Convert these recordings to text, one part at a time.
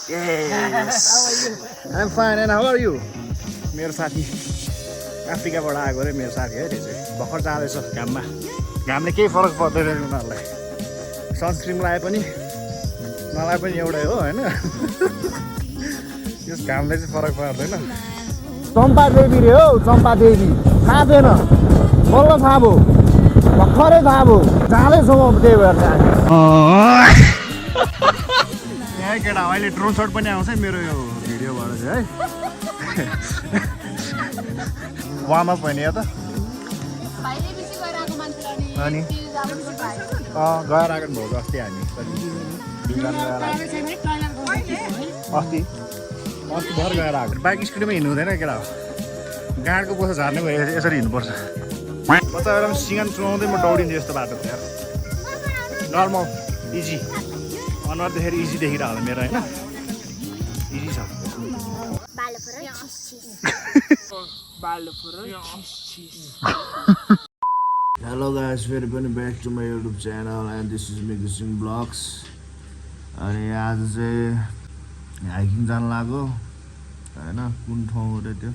Yes. I'm fine and how are you? मेरो साथी अफ्रिकाबाट आएको रे मेरो साथी है त्यो चाहिँ भर्खर जाँदैछ घाममा घामले केही फरक पर्दैन उनीहरूलाई सनस्क्रिन लगाए पनि नलाए पनि एउटै हो हैन यस घामले चाहिँ फरक पर्दैन चम्पा देवी रे हो चम्पा देवी थाहा थिएन बल्ल थाहा भयो भर्खरै थाहा भयो जाँदैछौँ अब त्यही भएर चाहिँ यहाँ केटा अहिले ड्रोन सट पनि आउँछ मेरो यो भिडियोबाट चाहिँ है वार्म अप होइन त अनि गएर आएको भयो अस्ति हामी अस्ति भर गएर आएको बाइक स्कुटीमा हिँड्नु हुँदैन केटा गाडको पोसा झार्ने भयो यसरी हिँड्नुपर्छ म त एउटा सिँगान चुहाउँदै म दौडिन्छु यस्तो बाटो थियो नर्मल इजी अनुहार देखेर इजी देखिरहेको होला मेरो होइन इजी छ हेलो गाइस फेरि पनि back to my YouTube channel and this is me घिसिङ ब्लग्स अनि आज चाहिँ हाइकिङ जानु लाग्यो होइन कुन ठाउँ रे त्यो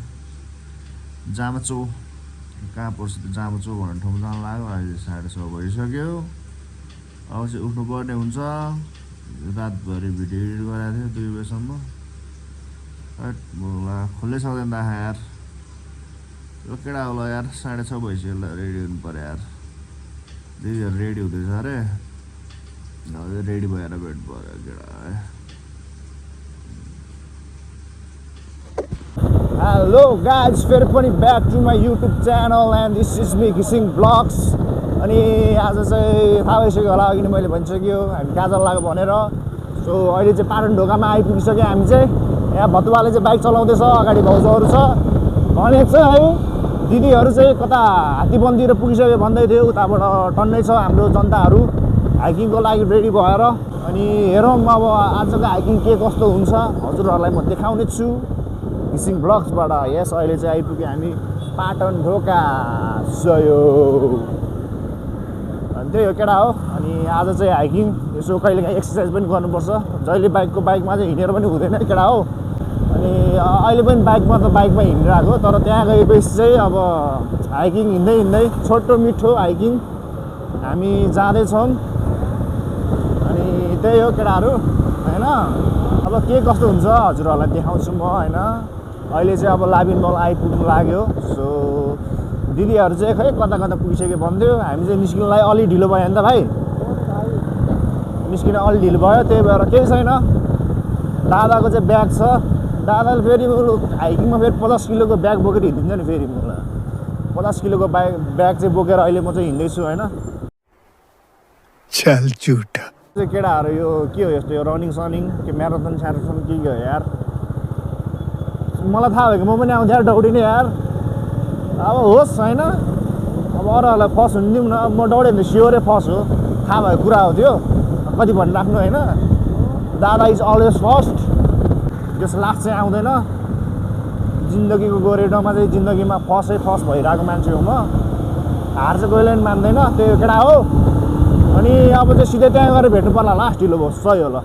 जामाचो कहाँ पर्छ त्यो जामाचो भन्ने ठाउँमा जानु लाग्यो अहिले 6:30 भइसक्यो अब चाहिँ उठ्नुपर्ने हुन्छ रातभरि भिडियो एडिट गरेको थिएँ 2 बजेसम्म खोल्नै सक्दैन त यार यो केटा होला यार 6:30 भइसक्यो रेडी हुनु पर्यो यार दिदीहरू रेडी हुँदैछ अरे रेडी भएर भेट भयो केटा हेलो गाइज फेरि पनि back to my YouTube channel and this is me घिसिङ ब्लग्स अनि आज चाहिँ थाहा भइसक्यो होला अघि नै मैले भनिसक्यो हामी कहाँ जानु लाग्यो भनेर सो अहिले चाहिँ पाटन ढोकामा आइपुगिसक्यो हामी चाहिँ यहाँ भतुवाले चाहिँ बाइक चलाउँदैछ अगाडि भाउजूहरू छ भनेको छ है दिदीहरू चाहिँ कता हात्तीबन्धीतिर पुगिसक्यो भन्दै थियो उताबाट टन्नै छ हाम्रो जनताहरू हाइकिङको लागि रेडी भएर अनि हेरौँ अब आजको हाइकिङ के कस्तो हुन्छ हजुरहरूलाई म देखाउने छु घिसिङ ब्लग्सबाट यस अहिले चाहिँ आइपुग्यो हामी पाटन ढोका सयो अनि त्यही हो केटा हो अनि आज चाहिँ हाइकिङ यसो कहिलेकाहीँ एक्सर्साइज पनि गर्नुपर्छ जहिले बाइकमा चाहिँ हिँडेर पनि हुँदैन केटा हो अनि अहिले पनि बाइकमा हिँडिरहेको तर त्यहाँ गएपछि चाहिँ अब हाइकिङ हिँड्दै छोटो मिठो हाइकिङ हामी जाँदैछौँ अनि त्यही हो केटाहरू होइन अब के कस्तो हुन्छ हजुरहरूलाई देखाउँछु म होइन अहिले चाहिँ अब लाबिन मल आइपुग्नु लाग्यो सो दिदीहरू चाहिँ खै कता पुगिसक्यो भन्थ्यो हामी चाहिँ निस्किनुलाई अलि ढिलो भयो नि त भाइ निस्किन अलि ढिलो भयो त्यही भएर केही छैन दादाको चाहिँ ब्याग छ दादाले फेरि हाइकिङमा फेरि 50 किलोको ब्याग बोकेर हिँडिदिन्छ नि फेरि मलाई 50 किलोको ब्याग चाहिँ बोकेर अहिले म चाहिँ हिँड्दैछु होइन चल झुट केटाहरू यो के हो यस्तो यो रनिङ सनिङ के म्याराथन स्याराथन के हो यार मलाई थाहा भयो कि म पनि आउँथेँ यार दौडिने यार अब होस् होइन अब अरूहरूलाई फर्स्ट हुनु दिउँ न अब म दौडेँ भने स्योरै फर्स्ट हो थाहा भएको कुरा हो त्यो कति भनिराख्नु होइन दादा इज अलवेज फर्स्ट जस लास्ट चाहिँ आउँदैन जिन्दगीको गोरेटोमा चाहिँ जिन्दगीमा फर्स्ट भइरहेको मान्छे हो म हार चाहिँ कहिले पनि मान्दैन त्यही केटा हो अनि अब चाहिँ सिधै त्यहाँ गएर भेट्नु पर्ला लास्ट ढिलो भयो सही होला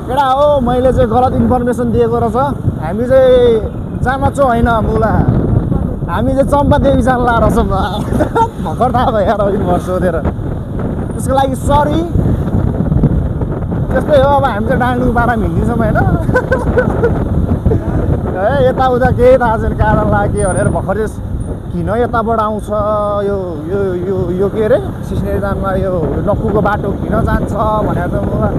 केटा हो मैले चाहिँ गलत इन्फर्मेसन दिएको रहेछ हामी चाहिँ जामाचो होइन मुला हामी चाहिँ चम्पा देवी जानु ला रहेछ भर्खर थाहा भयो यार अघि भर सोधेर त्यसको लागि सरी त्यस्तै हो अब हामी चाहिँ डाँडु पारामा हिँडिदिन्छौँ होइन है यताउता केही थाहा छैन कारण लाग्यो भनेर भर्खर किन यताबाट आउँछ यो यो यो यो के अरे सिस्नेरीदानमा यो लक्कुको बाटो किन जान्छ भनेर त मलाई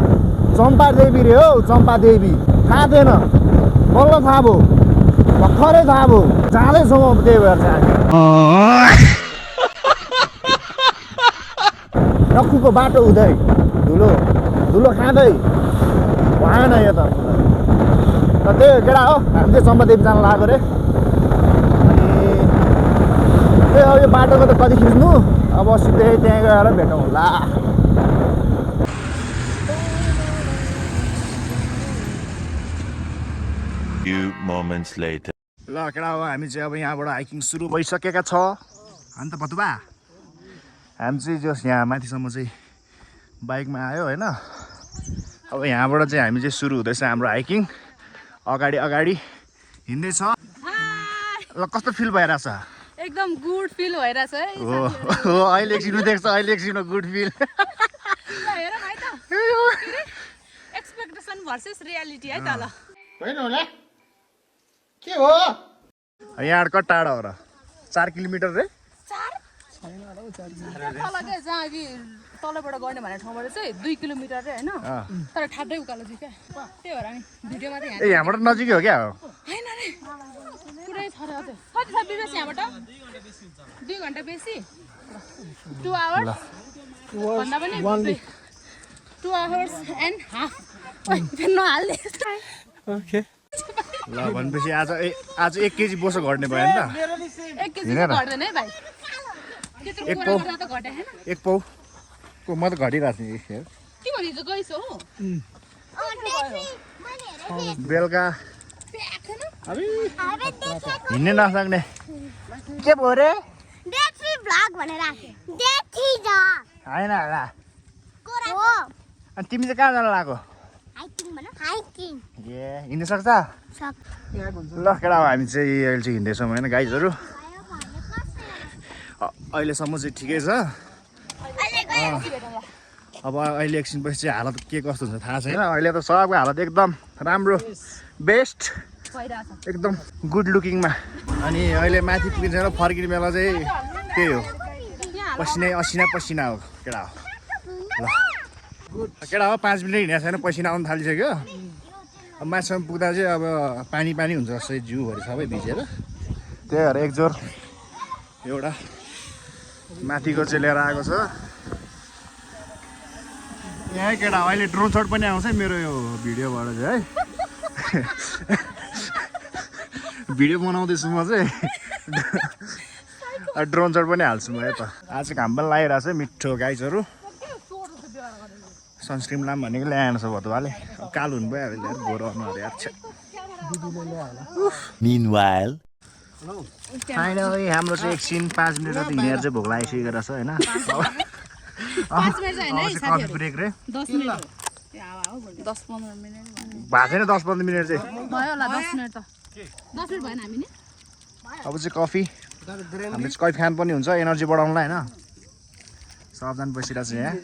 चम्पा देवी रे हो चम्पा देवी थाहा थिएन बल्ल थाहा भयो भर्खरै थाहा भयो जाँदैछौँ अब त्यही भएर चाहिँ लक्कुको बाटो हुँदै धुलो खाँदै भएन यो त त्यही केटा हो हामी चाहिँ चम्पा देवी जानु लाग्यो अरे त्यही हो यो बाटोको त कति खिच्नु अब सिधै त्यहाँ गएर भेटौँ होला ल केटा हो हामी चाहिँ अब यहाँबाट हाइकिङ सुरु भइसकेका छ अन्त भतुवा हामी चाहिँ जस यहाँ माथिसम्म चाहिँ बाइकमा आयो होइन अब यहाँबाट चाहिँ हामी चाहिँ सुरु हुँदैछ हाम्रो हाइकिङ अगाडि अगाडि हिँड्दैछ ल कस्तो फिल भइरहेछ एकदम गुड फिल भइरहेछ है हो अहिले एकछिनमा देख्छ अहिले एकछिनमा गुड फिल हेर भाइ त एक्सपेक्टेसन भर्सेस रियालिटी है त ल होइन होला के हो यहाँ कति टाढा हो र 4 किलोमिटर रे जहाँ कि तलबाट गर्ने भन्ने ठाउँबाट चाहिँ 2 किलोमिटर रे होइन तर ठाड्दै उकालो चाहिँ क्या त्यही भएर हामी भिडियोमा चाहिँ ए यहाँबाट नजिकै हो क्या होइन रे पुरै छ रे अझै कति छ बेसी यहाँबाट 2 घन्टा बेसी 2 आवर्स भन्दा पनि 2 आवर्स एन्ड हाफ नहाल्ने ओके ल भनेपछि आज 1 केजी बोसो घट्ने भयो नि त 1 केजी घट्दैन है भाइ एक पाउ को म त घटिरहेको छु हेर तिमीहरू हिजो गइस हो बेलुका हिँड्नै नसक्ने के भयो रे होइन होला अनि तिमी चाहिँ कहाँ जान लाग्यो ए हिँड्नु सक्छ ल केटा हामी चाहिँ अहिले चाहिँ हिँड्दैछौँ होइन गाइजहरू अहिलेसम्म चाहिँ ठिकै छ अब अहिले एकछिनपछि चाहिँ हालत के कस्तो हुन्छ थाहा छैन अहिले त सबको हालत एकदम राम्रो बेस्ट एकदम गुड लुकिङमा अनि अहिले माथि पुगिन्छ र फर्किने बेला चाहिँ त्यही हो पसिना पसिना हो केटा हो ल केटा हो 5 मिनट हिँडेको छैन पसिना आउनु थालिसक्यो अब माथिसम्म पुग्दा चाहिँ अब पानी पानी हुन्छ जस्तै जिउहरू सबै भिजेर त्यही भएर एकजोर एउटा माथिको चाहिँ लिएर आएको छ यहाँ केटा अहिले ड्रोन सट पनि आउँछ है मेरो यो भिडियोबाट चाहिँ है भिडियो बनाउँदैछु म चाहिँ ड्रोन सट पनि हाल्छु म यता आज घाम पनि लागिरहेको छ मिठो गाइजहरू सनस्क्रिन लाम भनेको ल्याएन छ भतुवाले कालो हुनु भयो अहिले गोरो अनुहार यार Meanwhile, फाइनली हाम्रो चाहिँ एकछिन 5 मिनट जति हिँडेर चाहिँ भोक लागिसकेको रहेछ होइन 5 मिनट चाहिँ होइन कफी ब्रेक रे 10 मिनट 10-15 मिनट भएको छैन 10-15 मिनट चाहिँ भयो होला 10 मिनट त 10 मिनट भएन हामी नि अब चाहिँ कफी हामीले चाहिँ कफी खानु पनि हुन्छ एनर्जी बढाउनुलाई होइन सबजना बसिरहेको छ यहाँ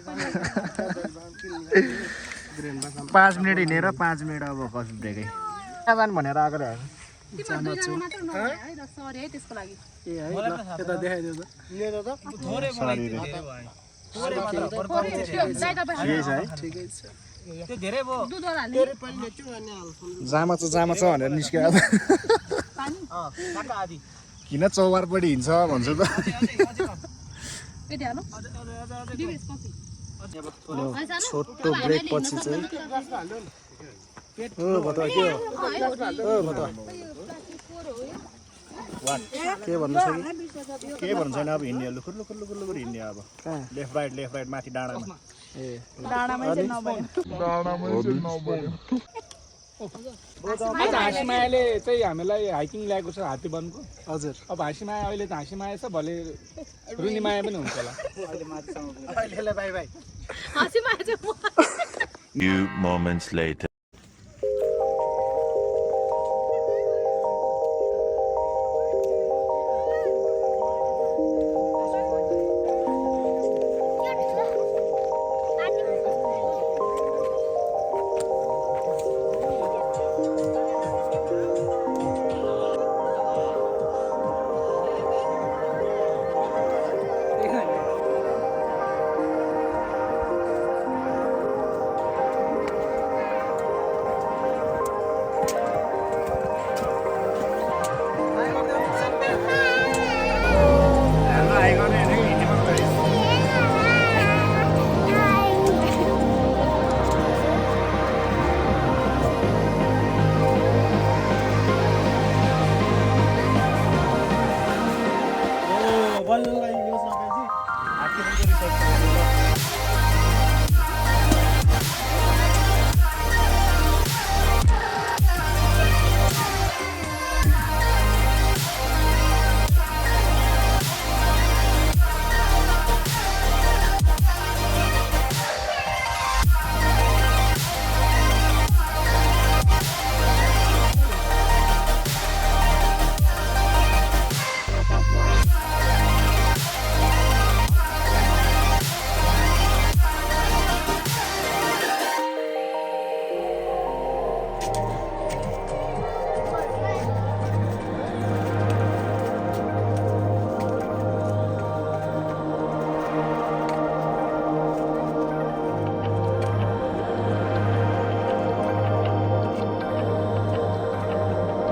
5 मिनट हिँडेर 5 मिनट अब कफी ब्रेकै कहाँ जानु भनेर आएको रहेछ सरी है त्यसको लागि जामा छ भनेर निस्क्यो किन चौबारपट्टि हिँड्छ भन्छ त छोटो ब्रेक पछि चाहिँ के भन्नु छ के भन्छ छैन अब हिँड्ने लुखुर लुखुर लुखुर लुखुर हिँड्ने अब लेफ्ट राइट माथि डाँडामा आज हाँसीमायाले चाहिँ हामीलाई हाइकिङ ल्याएको छ हात्तीवनको हजुर अब हाँसीमाया अहिले त हाँसीमाया छ भोलि रुनीमाया पनि हुन्छ होला few moments later.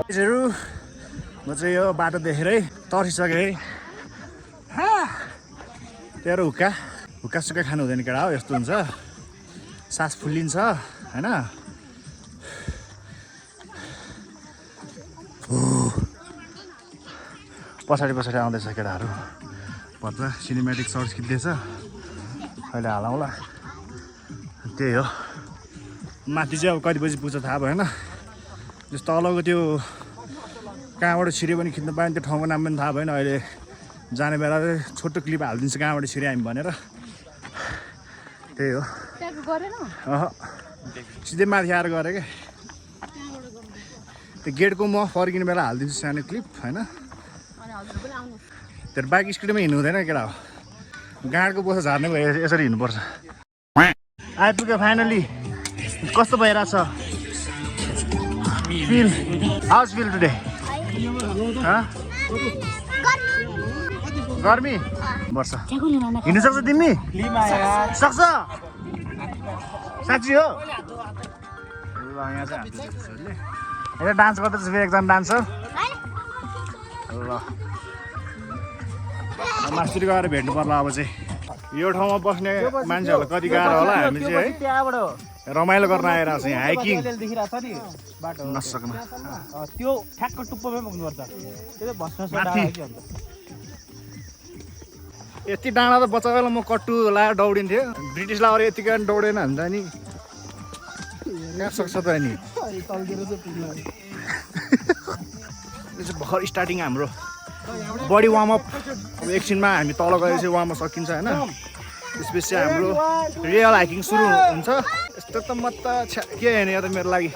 म चाहिँ यो बाटो देखेरै तर्सिसकेँ है तेरो हुक्का सुक्का खानु हुँदैन केटा हो यस्तो हुन्छ सास फुल्लिन्छ होइन पछाडि आउँदैछ केटाहरू भन्छ सिनेमेटिक सर्ट्स खिच्दैछ अहिले हालौँला त्यही हो माथि चाहिँ अब कति बजी पुग्छ थाहा भएन जस्तो तलको त्यो कहाँबाट छिर्यो भने खिच्नु पायो भने त्यो ठाउँको नाम पनि थाहा भएन अहिले जाने बेला चाहिँ छोटो क्लिप हालिदिन्छ कहाँबाट छिर्यो हामी भनेर त्यही हो सिधै माथि आएर गऱ्यो क्या त्यो गेटको म फर्किने बेला हालिदिन्छु सानो क्लिप होइन त्यो बाइक स्पिडमा हिँड्नु हुँदैन केटा हो गाडको बोसा झार्ने भयो यसरी हिँड्नुपर्छ आइपुग्यो फाइनली कस्तो भइरहेछ फिल हाउस फिल टुडे गर्मी वर्ष हिँड्नु सक्छ तिमी सक्छ साँच्ची हो ल यहाँ चाहिँ हामीले डान्स गर्दैछ फेरि एकजना डान्सर ल मास्टरी गएर भेट्नु पर्ला अब चाहिँ यो ठाउँमा बस्ने मान्छेहरूलाई कति गाह्रो होला हामी चाहिँ है रमाइलो गर्न आइरहेको छ यहाँ हाइकिङ नसक्नु त्यो ठ्याक्क टुप्पोमै पुग्नुपर्छ यति डाँडा त बच्चा बेला म कट्टु लाएर दौडिन्थ्यो ब्रिटिसलाई अरू यति कारण दौडेन भने त नि कहाँ सक्छ त नि यो चाहिँ भर्खर स्टार्टिङ हाम्रो बडी वार्मअप अब एकछिनमा हामी तल गएपछि वार्मअप सकिन्छ होइन त्यसपछि हाम्रो रियल हाइकिङ सुरु हुन्छ यस्तो त म त के होइन यो त मेरो लागि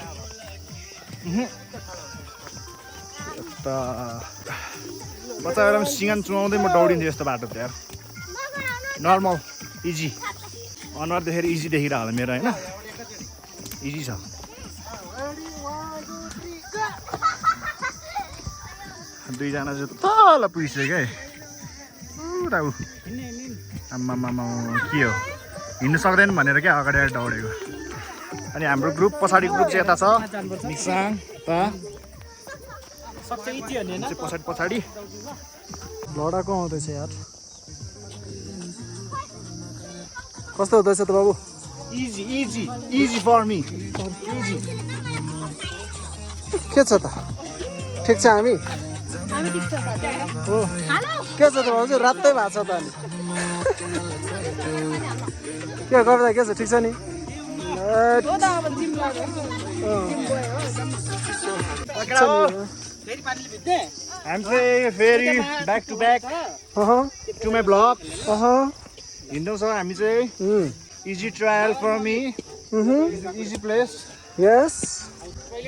बच्चा बेलामा सिँगान चुहाउँदै म दौडिन्थेँ यस्तो बाटो थियो नर्मल इजी अनुहार देखेर इजी देखिरह होला मेरो होइन इजी छ दुईजना चाहिँ तल पुगिसक्यो है पुरा ऊ आम्मामा के हो हिँड्नु सक्दैन भनेर क्या अगाडि आएर दौडेको अनि हाम्रो ग्रुप पछाडि ग्रुप चाहिँ यता छ निसाङ पछाडि लडाको आउँदैछ यार कस्तो हुँदैछ त बाबु easy easy easy for me easy के छ त ठिक छ हामी हो के छ त भाउजू रातै भएको छ त अनि के गर्दा के छ ठिक छ नि I'm saying very back to back to my blog. हिँड्नु छ हामी चाहिँ easy trial for me. Easy place. Yes.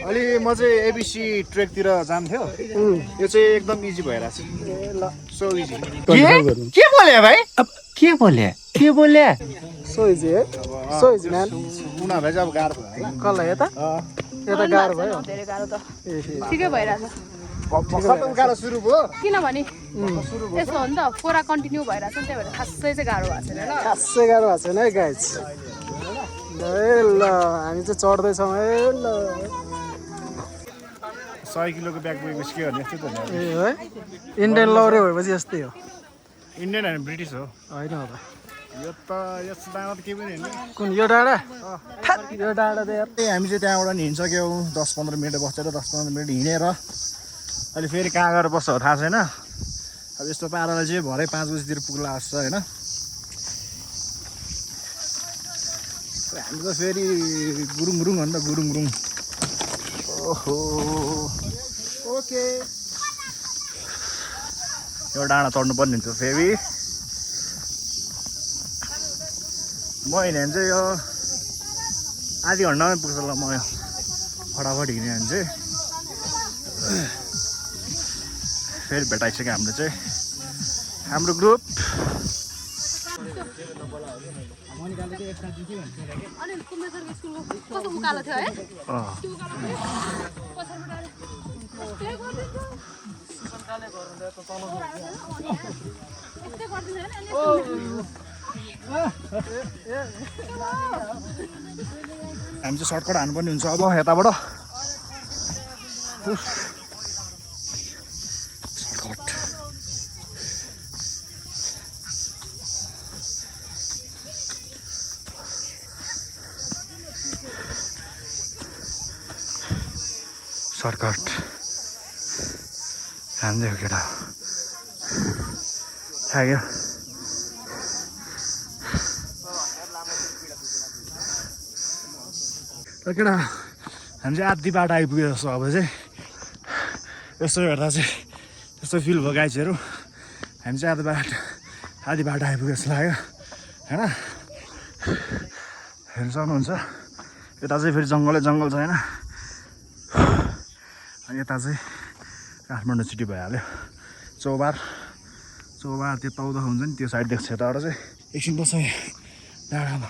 अलि म चाहिँ एबिसी ट्रेकतिर जान्थ्यो यो चाहिँ एकदम इजी भइरहेछ सो इजी के बोले भाइ के बोले सो इजी है सो इजी म्यान उनीहरूलाई चाहिँ अब गाह्रो भयो कसलाई यता गाह्रो भयो ठिकै भइरहेछ गाह्रो सुरु भयो किनभने यस्तो हो नि त पुरा कन्टिन्यू भइरहेछ नि त्यही भएर खासै चाहिँ गाह्रो भएको छैन ल खासै गाह्रो भएको छैन है गाइज ल हामी चाहिँ चढ्दैछौँ है ल 100 किलोको ब्याग बोकेपछि के गर्ने यस्तै त ए है इन्डियन लौरे भएपछि यस्तै हो इन्डियन होइन ब्रिटिस हो होइन हो त यो त यस्तो डाँडा त केही पनि होइन कुन यो डाँडा यो डाँडा त यार हामी चाहिँ त्यहाँबाट हिँडिसक्यौँ 10-15 मिनट बसेर 10-15 मिनट हिँडेर अहिले फेरि कहाँ गएर बस्छ हो थाहा छैन अब यस्तो पाराले चाहिँ भरे 5 बजीतिर पुग्ला जस्तो होइन हामी त फेरि गुरुङ हो नि त गुरुङ ओहो ओके यो डाँडा चढ्नु पर्ने हुन्छ फेरि म हिँड्यो भने चाहिँ यो आधी घन्टामै पुग्छ ल म यो फटाफट हिँड्यो भने चाहिँ फेरि भेटाइसक्यो हाम्रो चाहिँ हाम्रो ग्रुप अनि कुम्मेश्वर स्कुलको कस्तो उकालो थियो है हामी चाहिँ सर्टकट हान्नुपर्ने हुन्छ अब यताबाट सर्टकट हान्दियो केटा थाक्यो र केटा हामी चाहिँ आधी बाटो आइपुग्यो जस्तो अब चाहिँ यसो हेर्दा चाहिँ त्यस्तो फिल भयो गाइजहरू हामी चाहिँ आधी बाटो आइपुग्यो जस्तो लाग्यो होइन हेर्नु सक्नुहुन्छ यता चाहिँ फेरि जङ्गल छ होइन अनि यता चाहिँ काठमाडौँ सिटी भइहाल्यो चौबार त्यो तौदा हुन्छ नि त्यो साइड देख्छ यताबाट चाहिँ एकछिन बस्छ डाँडामा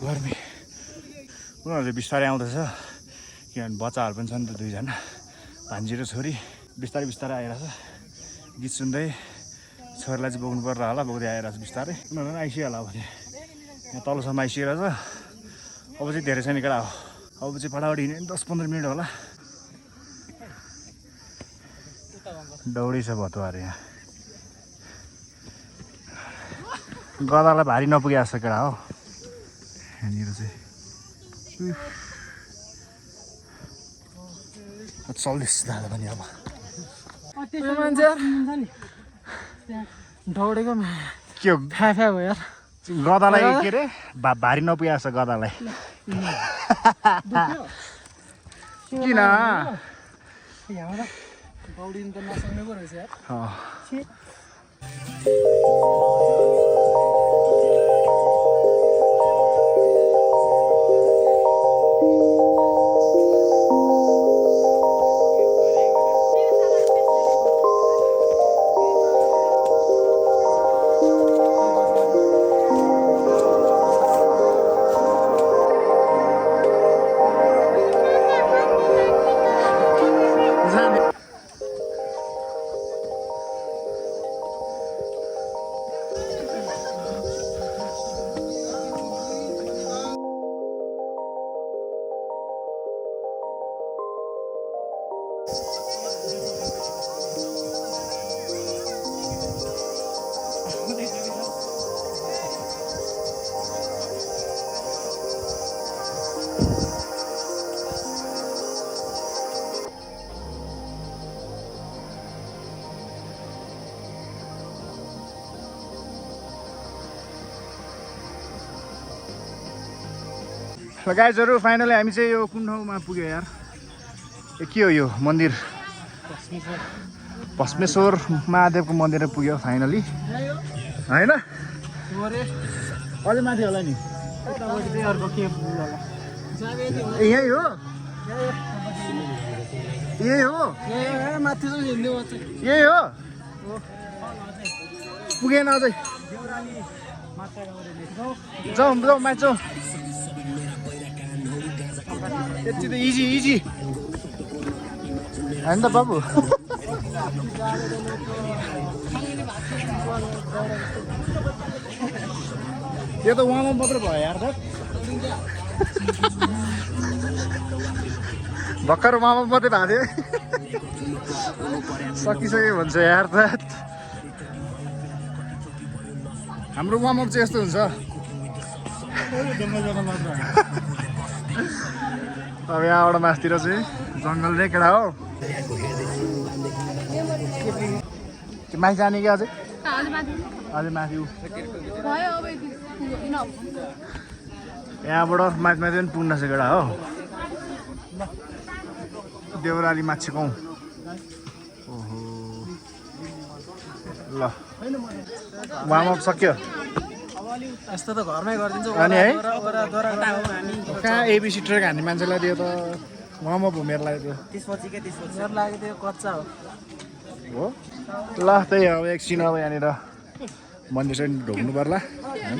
गर्मी उनीहरूले बिस्तारै आउँदैछ किनभने बच्चाहरू पनि छ नि त दुईजना भान्जी र छोरी बिस्तारै आइरहेछ गीत सुन्दै छोरीलाई चाहिँ बोक्नु पर्ला होला बोक्दै आइरहेछ बिस्तारै उनीहरू पनि आइसक्यो होला अब यहाँ तलसम्म आइसकेर छ अब चाहिँ धेरै छैन केटा हो अब चाहिँ फटाफट हिँड्यो 10-15 मिनट होला दौडी छ भतुवाहरू यहाँ गदालाई भारी नपुगे जस्तो केटा हो यहाँनिर चाहिँ चल्दैछ दादा पनि अब दौडेको के हो फ्या भयो यार गदालाई के अरे भारी नपुगे जस्तो गदालाई किन दौडिनु त नसक्ने पो रहेछ यार ल गाइजहरू फाइनली हामी चाहिँ यो कुन ठाउँमा पुग्यो यार के हो यो मन्दिर भस्मेश्वर महादेवको मन्दिर पुग्यो फाइनली होइन अझै माथि होला नि यही हो यही हो पुगेन अझै जाउँ माथि जाउँ यति त इजी होइन त बाबु यो त वार्म अप मात्रै भयो यार त भर्खर वार्म अप मात्रै भएको थियो सकिसक्यो भन्छ यार त हाम्रो वार्म अप चाहिँ यस्तो हुन्छ अब यहाँबाट मासतिर चाहिँ जङ्गल नै केटा हो त्यो माथि जाने कि अझै माथि यहाँबाट माथि पनि पुग्न छ केटा हो देउराली माछी गाउँ ओहो ल वार्मअप सक्यो यस्तो त घरमै गरिदिन्छ अनि है कहाँ एबिसी ट्रेक हान्ने मान्छेलाई दियो त वार्मअप हो मेरो लागि त्यसपछि मेरो लागि त्यो कच्चा हो ल त्यही अब एकछिन अब यहाँनिर मन्दिर चाहिँ ढोक्नु पर्ला होइन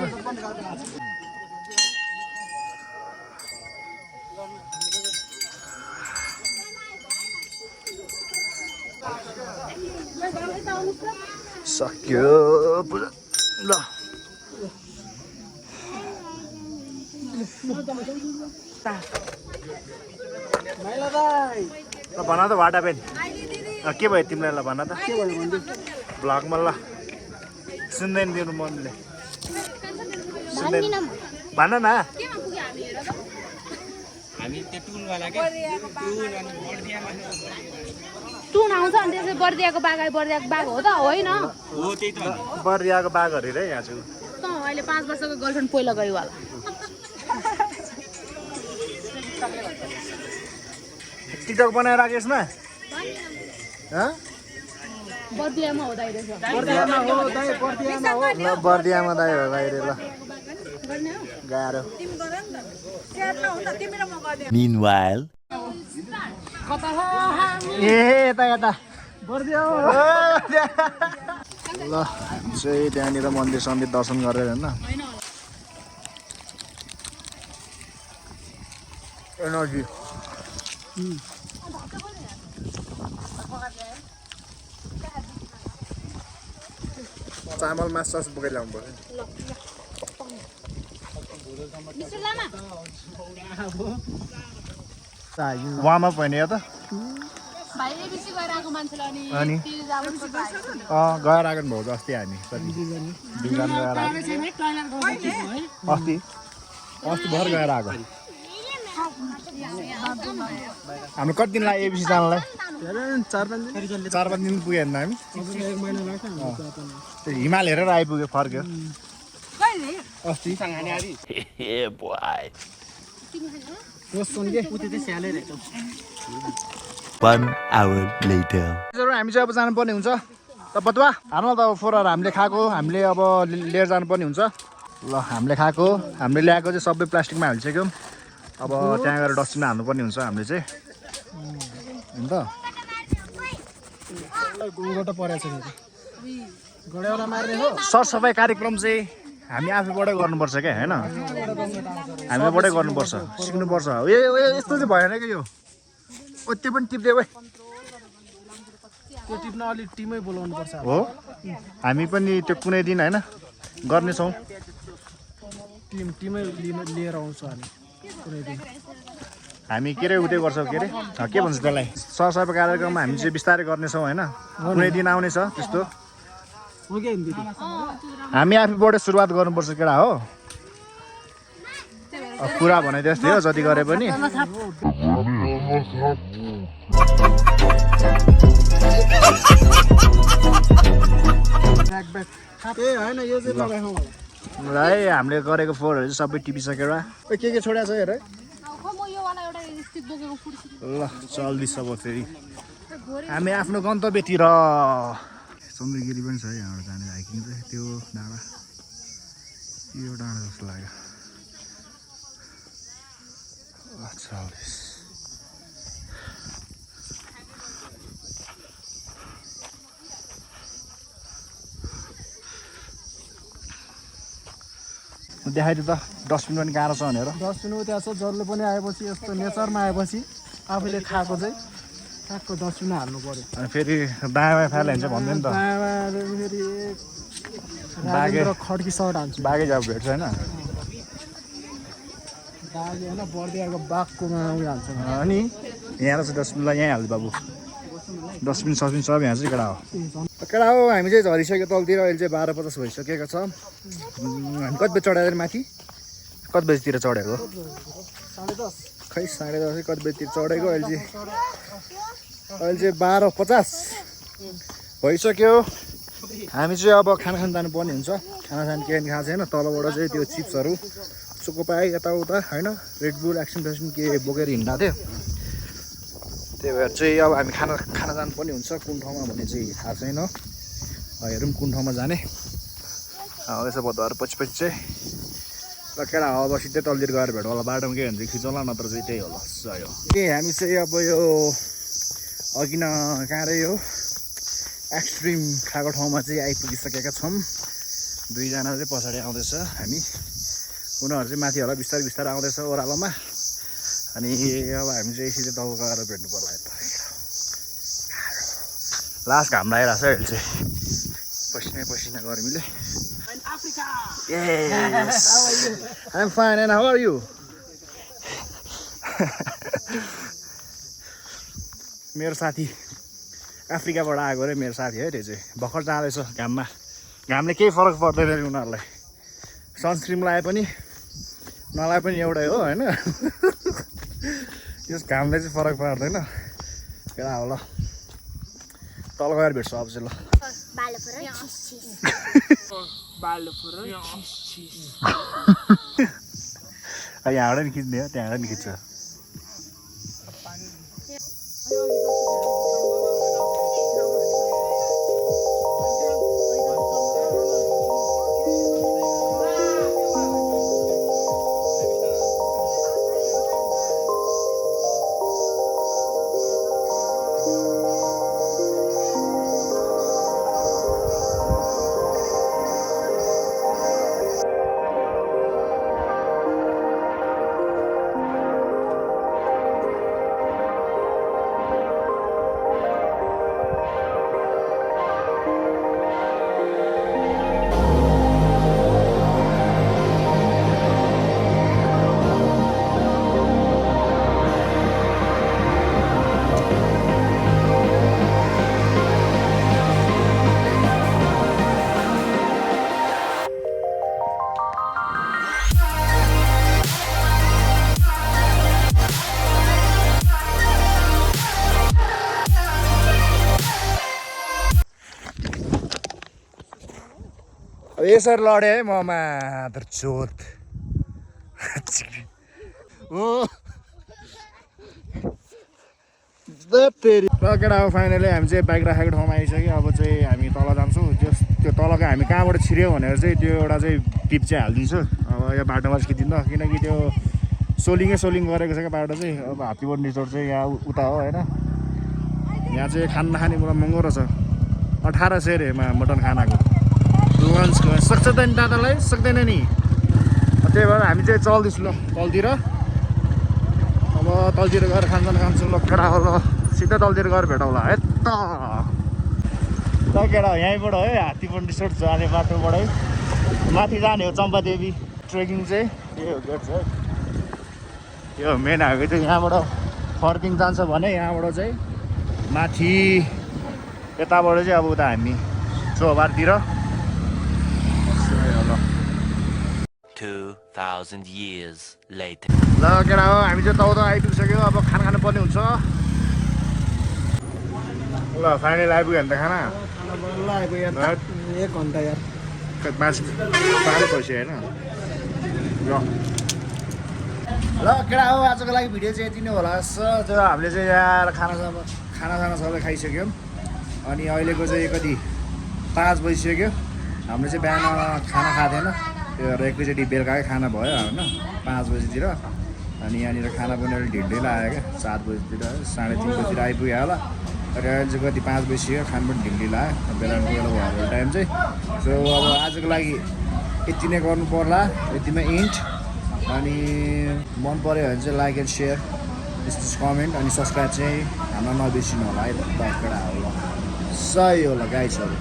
सक्यो पुरा ल भन त वाटा पेन के भयो तिमीलाई ल भन त भ्लगमा ल सुन्दैन दिनु मम्मीले सुन्दैन भन न टुन आउँछ अनि त्यसै बर्दियाको बाघ हो त होइन बर्दियाको बाघहरू रे यहाँ छु त अहिले 5 वर्षको गर्लफ्रेन्ड पहिला गयो होला टिकटक बनाएर राखेस् न बर्दियामा हो दाइ रहेछ ल बर्दियामा दाइ हो दाइ रे ल गर्ने हो गाह्रो Meanwhile, कता हो हामी ए यता यता ल चाहिँ त्यहाँनिर मन्दिर सन्दिर दर्शन गरेर होइन एनर्जी चामल मास सस बोकेर ल्याउनु पर्छ मिस्टर लामा वार्मअप होइन यो त भाइ एबिसी गएर आएको मान्छेलाई अनि? तिर जानुपर्छ गएर आएको नि भाउजू अस्ति हामी कति दुईजना गएर आएको अस्ति भर गएर आएको हाम्रो कति दिन लाग्यो एबिसी जानलाई 4-5 दिन पुग्यो हेर्नु हामी हिमाल हेरेर आइपुग्यो फर्क्यो अस्ति yeah, boy. 1 hour later. हामी चाहिँ अब जानुपर्ने हुन्छ त बतुवा हाल्नु त अब फोरहरू हामीले खाएको हामीले अब लिएर जानुपर्ने हुन्छ ल हामीले खाएको हामीले ल्याएको चाहिँ सबै प्लास्टिकमा हालिसक्यौँ अब त्यहाँ गएर डस्टबिनमा हाल्नुपर्ने हुन्छ हामीले चाहिँ होइन त सरसफाइ कार्यक्रम चाहिँ हामी आफैबाटै गर्नुपर्छ क्या होइन हामीबाटै गर्नुपर्छ सिक्नुपर्छ यस्तो चाहिँ भएन कि यो त्यो पनि टिप्दै भाइ त्यो टिप्न अलिक टिमै बोलाउनु पर्छ हो हामी पनि त्यो कुनै दिन होइन गर्नेछौँ टिमै लिएर आउँछ हामी कुनै दिन हामी के अरे उतै गर्छौँ के अरे के भन्छ त्यसलाई सरसफाइ कार्यक्रममा हामी चाहिँ बिस्तारै गर्नेछौँ होइन कुनै दिन आउनेछ त्यस्तो हामी आफैबाटै सुरुवात गर्नुपर्छ केटा हो कुरा भने त्यस्तै हो जति गरे पनि है हामीले गरेको फोहोरहरू चाहिँ सबै टिपिसकेर के छोडेको छ हेर ल चल्दैछ अब फेरि हामी आफ्नो गन्तव्यतिर चन्द्रगिरी पनि छ है यहाँबाट जाने हाइकिङ चाहिँ त्यो डाँडा यो डाँडा जस्तो लाग्यो चल्दैछ देखाइदियो त डस्टबिन पनि कहाँ छ भनेर डस्टबिन त्यहाँ छ जसले पनि आएपछि यस्तो नेचरमा आएपछि आफूले खाएको चाहिँ ठ्याक्क डस्टबिन हाल्नु पर्यो अनि फेरि दायाँ बायाँ फाल्यो भने चाहिँ भन्दैन नि त फेरि राजेन्द्र खड्की सर्ट हाल्छु बाघै जाब भेट्छ होइन बाघे होइन बर्दियाको बाघकोमा उयो हाल्छ अनि यहाँ चाहिँ डस्टबिनलाई यहीँ हाल्छ बाबु डस्टबिन सस्बिन सब यहाँ चाहिँ केटा हो केटा हो हामी चाहिँ झरिसक्यो तलतिर अहिले चाहिँ 12:50 भइसकेको छ हामी कति बजी चढाएर माथि कति बजीतिर चढेको 10:30 खै 10:30 कति बजीतिर चढेको अहिले चाहिँ 12:50 भइसक्यो हामी चाहिँ अब खाना खान जानुपर्ने हुन्छ खाना खान के खाएको छैन तलबाट चाहिँ त्यो चिप्सहरू चोकोपाई यताउता होइन रेडबुल एक्सन फेक्सन के बोकेर हिँड्दा थियो त्यही भएर चाहिँ अब हामी खाना जानुपर्ने हुन्छ कुन ठाउँमा भन्ने चाहिँ थाहा छैन हेरौँ कुन ठाउँमा जाने यसो भदौहरू पछि चाहिँ ल केटा अब सिधै तलतिर गएर भेटौँ होला बाटोमा के भन्छ खिचौँला नत्र चाहिँ त्यही होला सयो ए हामी चाहिँ अब यो अघि न कहाँ रे यो एक्सट्रिम खाएको ठाउँमा चाहिँ आइपुगिसकेका छौँ दुईजना चाहिँ पछाडि आउँदैछ हामी उनीहरू चाहिँ माथि होला बिस्तारै बिस्तारै आउँदैछ ओह्रालोमा अनि अब हामी चाहिँ सिधै तल गएर भेट्नु पर्ला यता लास्ट घाम लागिरहेको छ अहिले चाहिँ पसिना गर्मीले Yes. I'm fine and how are you? मेरो साथी अफ्रिकाबाट आएको रे मेरो साथी है त्यो चाहिँ भर्खर जाँदैछ घामले केही फरक पर्दैन उनीहरूलाई सनस्क्रिन लगाए पनि नलाए पनि एउटै हो होइन यस घामले चाहिँ फरक पार्दैन केटा हो ल तल गएर भेट्छु अब चाहिँ ल यहाँबाट नि खिच्ने हो त्यहाँबाट नि खिच्छ अब यसरी लडेँ है म मात्र चोत हो तेरि र केटा अब फाइनली हामी चाहिँ बाइक राखेको ठाउँमा आइसक्यो अब चाहिँ हामी तल जान्छौँ त्यो तलको हामी कहाँबाट छिर्यो भनेर चाहिँ त्यो एउटा चाहिँ टिप चाहिँ हालिदिन्छु अब यो बाटोमा खिचिदिनु किनकि त्यो सोलिङ गरेको छ क्या बाटो चाहिँ अब हात्तीबोट रिजोर्ट चाहिँ यहाँ उता हो होइन यहाँ चाहिँ खाना नखाने मलाई महँगो रहेछ 1800 अरे मटन खानाको लन्चको सक्छ त नि दादालाई सक्दैन नि त्यही भएर हामी चाहिँ चल्दैछु ल तलतिर अब तलतिर गएर खान्छु ल केटा हो ल सिधै तलतिर गएर भेटौँला है त ल केटा यहीँबाट है हात्तीबोट रिसोर्ट जाने बाटोबाट है माथि जाने हो चम्पादेवी ट्रेकिङ चाहिँ यही हो गेट चाहिँ यो मेन हाइवे चाहिँ यहाँबाट फर्किङ जान्छ भने यहाँबाट चाहिँ माथि यताबाट चाहिँ अब उता हामी चौबारतिर 2000 years later. ल केटा हो हामी चाहिँ तौदा आइपुगिसक्यो अब खाना खानु पर्ने हुन्छ ल फाइनल आइपुग्यो भने त खाना ल आइपुग्यो 1 घन्टा यार मासु पारो पैसा होइन ल केटा हो आजको लागि भिडियो चाहिँ यति नै होला त्यो हामीले चाहिँ यहाँ खानासाना सबै खाइसक्यौँ अनि अहिलेको चाहिँ कति 5 बजिसक्यो हामीले चाहिँ बिहान खाना खाएको थिएन त्यो भएर एकैचोटि बेलुकाकै खाना भयो होइन 5 बजीतिर अनि यहाँनिर खाना पनि अलिक ढिलो लाग्यो क्या 7 बजीतिर 3:30 बजीतिर आइपुग्यो होला र अहिले चाहिँ कति 5 बजिसक्यो खानु पनि ढिलो लाग्यो बेला भयो टाइम चाहिँ सो अब आजको लागि यति नै गर्नु पर्ला यतिमा इन्ट अनि मन पऱ्यो भने चाहिँ लाइक एन्ड सेयर कमेन्ट अनि सब्सक्राइब चाहिँ हाम्रो नबिर्सिनु होला है ल केटा होला सही होला गाइसहरू